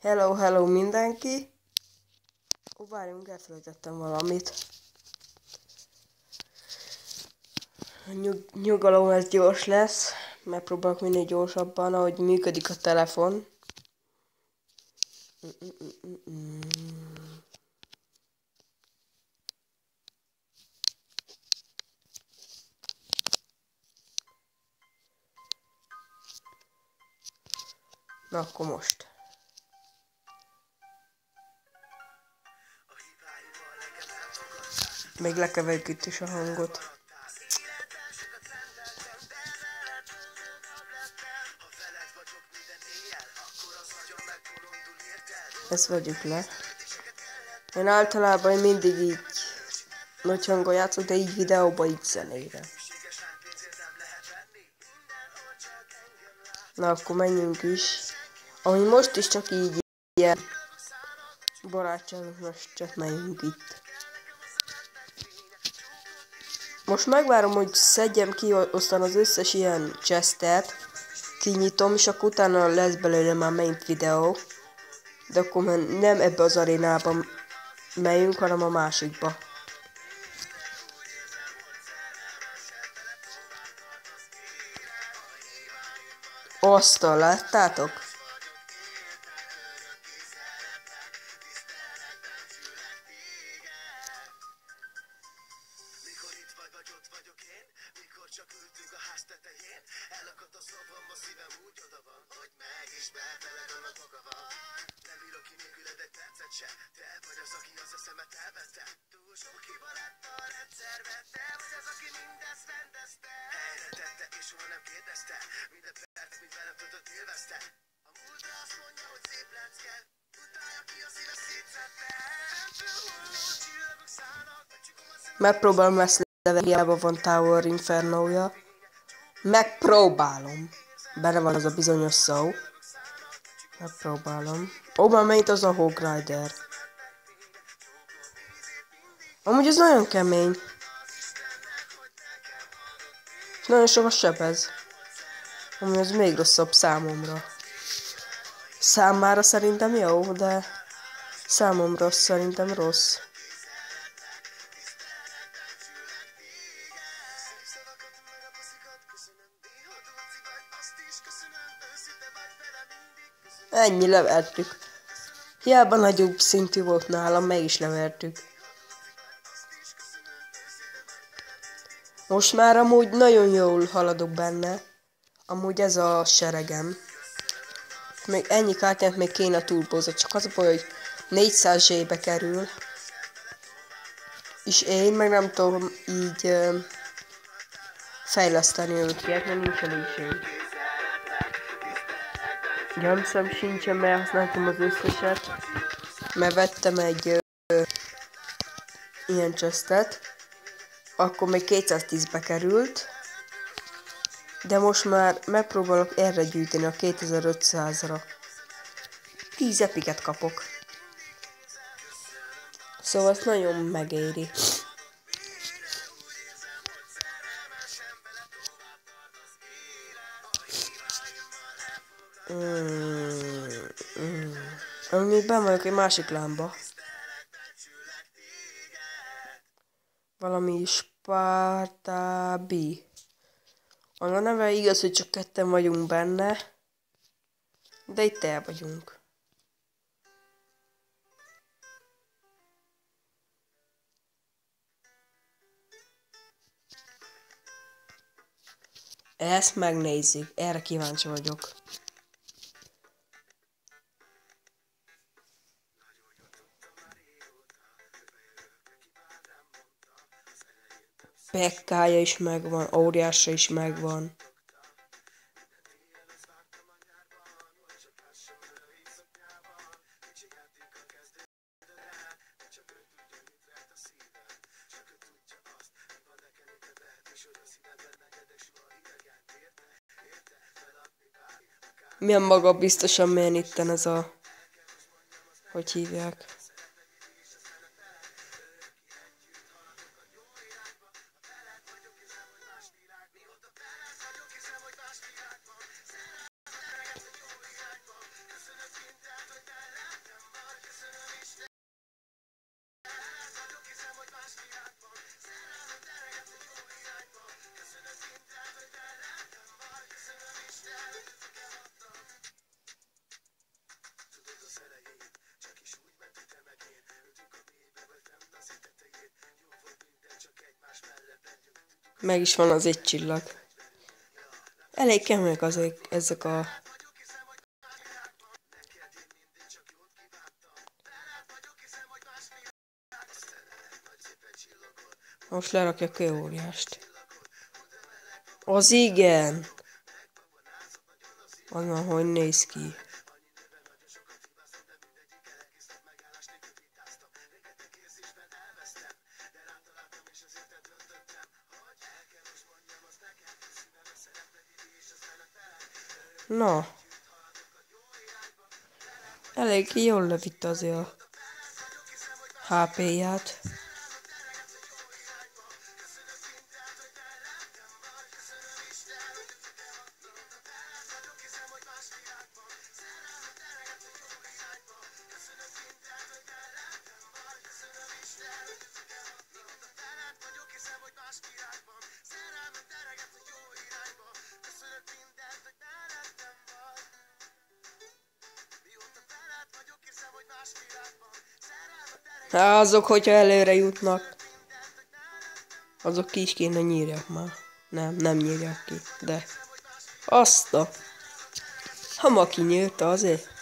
Hello, hello mindenki! Ó, várjunk, elfelejtettem valamit. Nyugalom, ez gyors lesz. Megpróbálok minél gyorsabban, ahogy működik a telefon. Na, akkor most. Még lekeverjük itt is a hangot. Ezt vegyük le. Én általában mindig így nagy hangon játszok, de így videóba, így zenére. Na, akkor menjünk is. Ahogy most is csak így ilyen barátságos, most csak menjünk itt. Most megvárom, hogy szedjem ki aztán az összes ilyen chestet, kinyitom, és akkor utána lesz belőle már main videó. De akkor nem ebbe az arénába megyünk, hanem a másikba. Asztal, láttátok? Megpróbálom ezt levenni, hiába van Tower Inferno-ja. Megpróbálom. Benne van az a bizonyos szó. Megpróbálom. Ó, már megint az a Hog Rider. Amúgy ez nagyon kemény. Nagyon sokat sebez. Amúgy ez még rosszabb számomra. Számára szerintem jó, de számomra szerintem rossz. Ennyi, levertük. Hiába nagyobb szintű volt nálam, meg is levertük. Most már amúgy nagyon jól haladok benne. Amúgy ez a seregem. Még ennyi kártyát még kéne turbózat, csak az a baj, hogy 400 zsébe kerül. És én meg nem tudom így fejleszteni őket, mert nincs elég. Gyamszem sincsen, mert használtam az összeset. Mert vettem egy ilyen chestet. Akkor még 210-be került. De most már megpróbálok erre gyűjteni a 2500-ra. 10 epiket kapok. Szóval ezt nagyon megéri. Még benn vagyok egy másik lámba. Valami Spartabi. A neve igaz, hogy csak ketten vagyunk benne. De itt el vagyunk. Ezt megnézzük. Erre kíváncsi vagyok. Pekkája is megvan, óriása is megvan. Milyen magabiztosan milyen itten ez a... Hogy hívják? Meg is van az egy csillag. Elég kemények azért ezek a... Most lerakja kőóriást. Az igen! Anna, hogy néz ki. Na. Elég jól levitte azért a HP-ját. Azok, hogyha előre jutnak, azok ki is kéne nyírják már. Nem nyírják ki, de... Azt a... Ha ma kinyírta azért.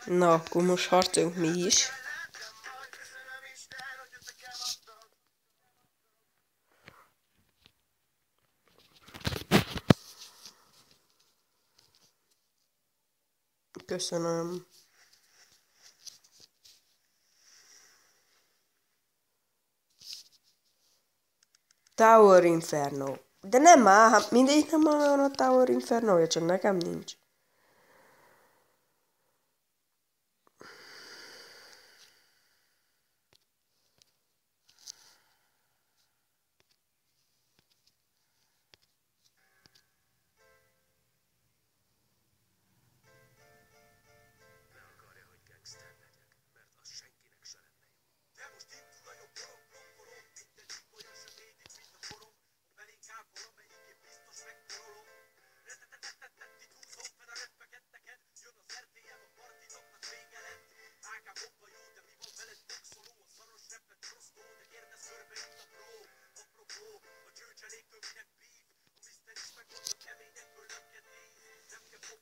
Na, akkor most harcoljunk mi is. Köszönöm. Tower Inferno. De nem már, hát mindig nem van a Tower Inferno, csak nekem nincs.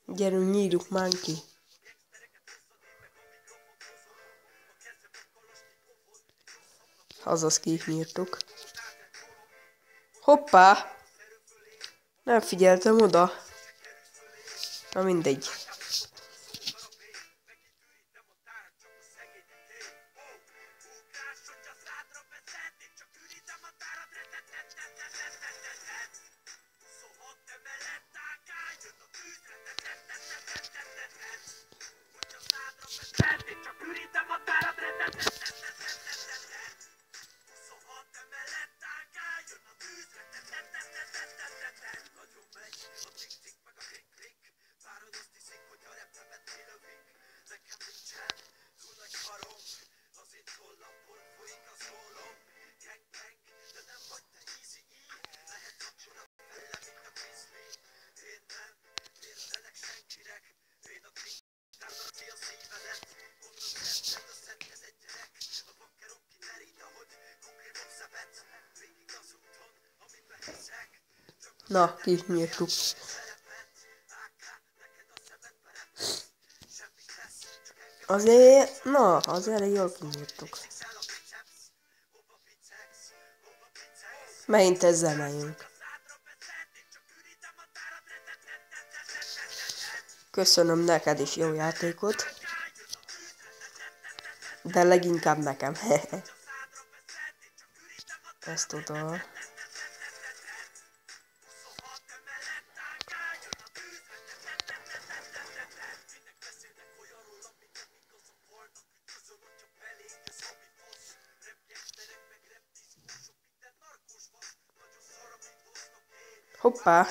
Gyerünk, nyírjuk már ki. Azaz ki nyírtuk. Hoppá! Nem figyeltem oda. Na mindegy. Na, kinyírtuk. Azért, na, azért elég jól kinyírtuk. Megint ezzel megyünk. Köszönöm neked is jó játékot. De leginkább nekem. Ezt oda. Hoppá!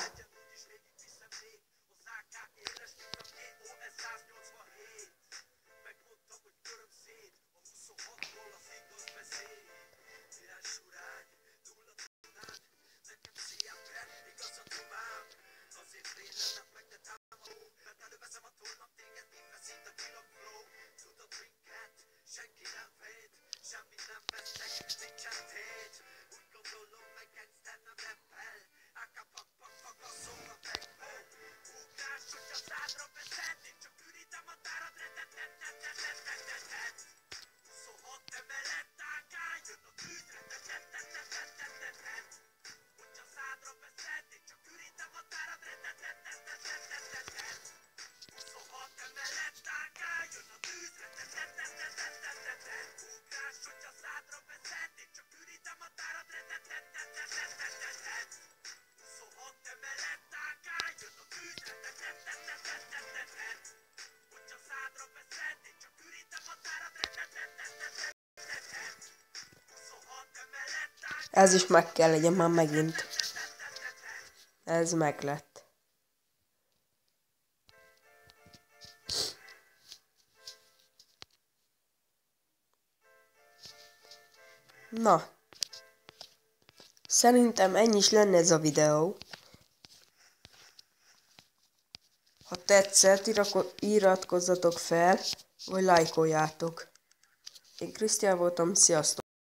Ez is meg kell legyen már megint. Ez meg lett. Na. Szerintem ennyi is lenne ez a videó. Ha tetszett, iratkozzatok fel, vagy lájkoljátok. Én Krisztián voltam, sziasztok!